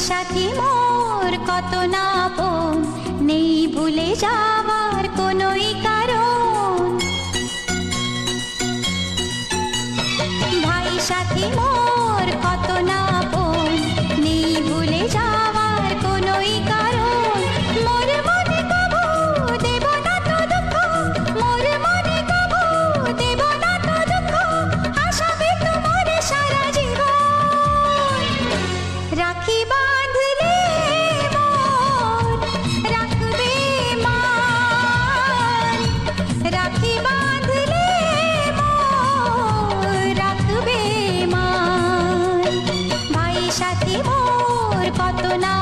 সাথী মোর কত না আপন, নেই ভুলে যাবার কোনোই কারণ। ভাই সাথী মোর কত না আপন, নেই ভুলে যাবার কোনোই কারণ। মোর মনে কবু দেব না তো দুঃখ, মোর মনে কবু দেব না তো দুঃখ, আশাবে তোমার সারা জীবন। রাখি বাঁধলে মোর রাখবে মান, রাখি বাঁধলে মোর রাখবে মান। ভাই সাথী মোর কত না